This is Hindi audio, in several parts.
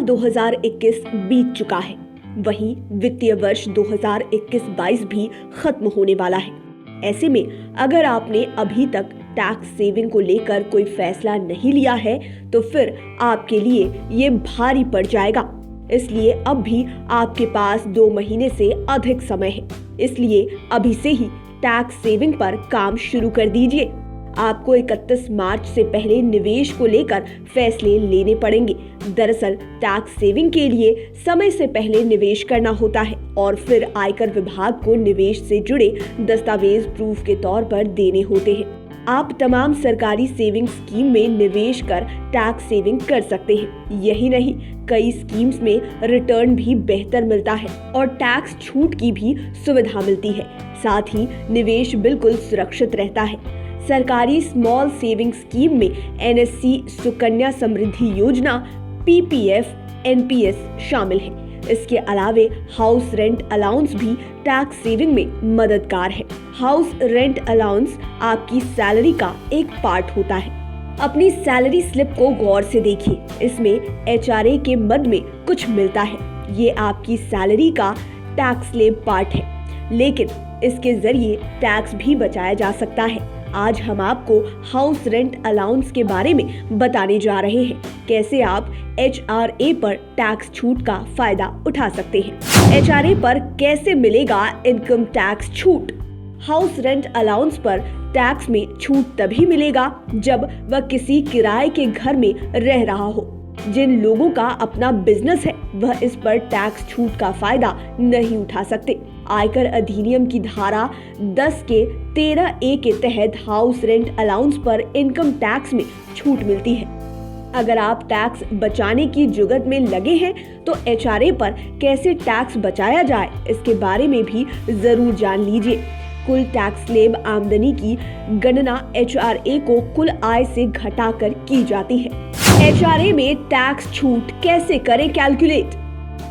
साल 2021 बीत चुका है, वहीं वित्तीय वर्ष 2021-22 भी खत्म होने वाला है। ऐसे में अगर आपने अभी तक टैक्स सेविंग को लेकर कोई फैसला नहीं लिया है तो फिर आपके लिए ये भारी पड़ जाएगा। इसलिए अब भी आपके पास 2 महीने से अधिक समय है, इसलिए अभी से ही टैक्स सेविंग पर काम शुरू कर दीजिए। आपको 31 मार्च से पहले निवेश को लेकर फैसले लेने पड़ेंगे। दरअसल टैक्स सेविंग के लिए समय से पहले निवेश करना होता है और फिर आयकर विभाग को निवेश से जुड़े दस्तावेज प्रूफ के तौर पर देने होते हैं। आप तमाम सरकारी सेविंग स्कीम में निवेश कर टैक्स सेविंग कर सकते हैं। यही नहीं, कई स्कीम्स में रिटर्न भी बेहतर मिलता है और टैक्स छूट की भी सुविधा मिलती है। साथ ही निवेश बिल्कुल सुरक्षित रहता है। सरकारी स्मॉल सेविंग स्कीम में NSC सुकन्या समृद्धि योजना, PPF, NPS शामिल है। इसके अलावे हाउस रेंट अलाउंस भी टैक्स सेविंग में मददगार है। हाउस रेंट अलाउंस आपकी सैलरी का एक पार्ट होता है। अपनी सैलरी स्लिप को गौर से देखिए, इसमें HRA के मद में कुछ मिलता है। ये आपकी सैलरी का टैक्स स्लेब पार्ट है, लेकिन इसके जरिए टैक्स भी बचाया जा सकता है। आज हम आपको हाउस रेंट अलाउंस के बारे में बताने जा रहे हैं, कैसे आप HRA पर टैक्स छूट का फायदा उठा सकते हैं। HRA पर कैसे मिलेगा इनकम टैक्स छूट? हाउस रेंट अलाउंस पर टैक्स में छूट तभी मिलेगा जब वह किसी किराए के घर में रह रहा हो। जिन लोगों का अपना बिजनेस है वह इस पर टैक्स छूट का फायदा नहीं उठा सकते। आयकर अधिनियम की धारा 10 के 13A के तहत हाउस रेंट अलाउंस पर इनकम टैक्स में छूट मिलती है। अगर आप टैक्स बचाने की जुगत में लगे हैं तो HRA पर कैसे टैक्स बचाया जाए इसके बारे में भी जरूर जान लीजिए। कुल टैक्स स्लेब आमदनी की गणना HRA को कुल आय से घटाकर की जाती है। HRA में टैक्स छूट कैसे करें कैलकुलेट?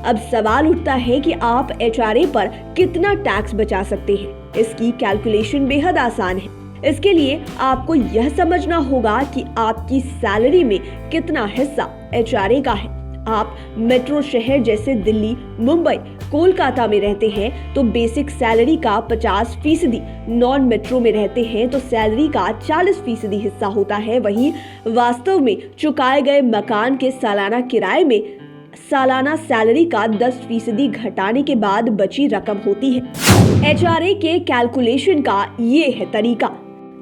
अब सवाल उठता है कि आप HRA पर कितना टैक्स बचा सकते हैं। इसकी कैलकुलेशन बेहद आसान है। इसके लिए आपको यह समझना होगा कि आपकी सैलरी में कितना हिस्सा HRA का है। आप मेट्रो शहर जैसे दिल्ली, मुंबई, कोलकाता में रहते हैं तो बेसिक सैलरी का 50%, नॉन मेट्रो में रहते हैं तो सैलरी का 40% हिस्सा होता है। वहीं वास्तव में चुकाए गए मकान के सालाना किराए में सालाना सैलरी का 10% घटाने के बाद बची रकम होती है। HRA के कैलकुलेशन का ये है तरीका।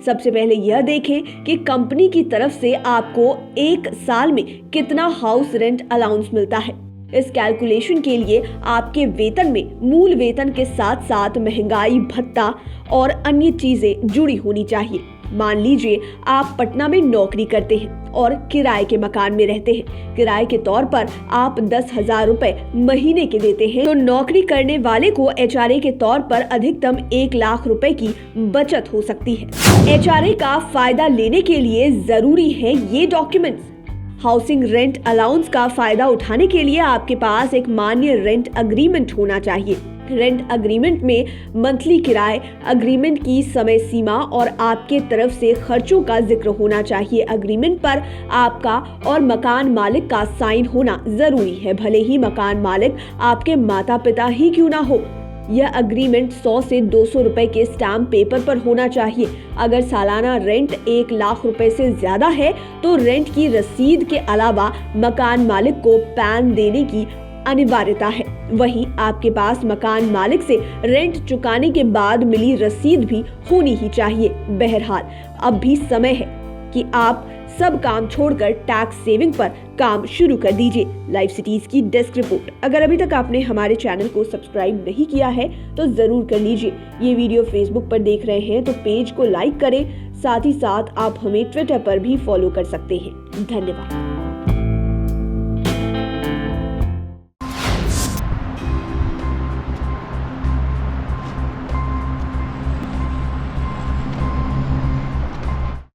सबसे पहले यह देखें कि कंपनी की तरफ से आपको 1 साल में कितना हाउस रेंट अलाउंस मिलता है। इस कैलकुलेशन के लिए आपके वेतन में मूल वेतन के साथ साथ महंगाई भत्ता और अन्य चीजें जुड़ी होनी चाहिए। मान लीजिए आप पटना में नौकरी करते हैं और किराए के मकान में रहते हैं। किराए के तौर पर आप 10,000 रुपए महीने के देते हैं तो नौकरी करने वाले को HRA के तौर पर अधिकतम 1 लाख रुपए की बचत हो सकती है। HRA का फायदा लेने के लिए जरूरी है ये डॉक्यूमेंट्स। हाउसिंग रेंट अलाउंस का फायदा उठाने के लिए आपके पास एक मान्य रेंट अग्रीमेंट होना चाहिए। रेंट अग्रीमेंट में मंथली किराए, अग्रीमेंट की समय सीमा और आपके तरफ से खर्चों का जिक्र होना चाहिए। अग्रीमेंट पर आपका और मकान मालिक का साइन होना जरूरी है, भले ही मकान मालिक आपके माता पिता ही क्यों ना हो। यह अग्रीमेंट 100 से 200 रुपए के स्टाम्प पेपर पर होना चाहिए। अगर सालाना रेंट 1 लाख रुपए से ज्यादा है तो रेंट की रसीद के अलावा मकान मालिक को पैन देने की अनिवार्यता है। वहीं आपके पास मकान मालिक से रेंट चुकाने के बाद मिली रसीद भी होनी ही चाहिए। बहरहाल अब भी समय है कि आप सब काम छोड़कर टैक्स सेविंग पर काम शुरू कर दीजिए। लाइव सिटीज की डेस्क रिपोर्ट। अगर अभी तक आपने हमारे चैनल को सब्सक्राइब नहीं किया है तो जरूर कर लीजिए। ये वीडियो फेसबुक पर देख रहे हैं तो पेज को लाइक करें, साथ ही साथ आप हमें ट्विटर पर भी फॉलो कर सकते हैं। धन्यवाद।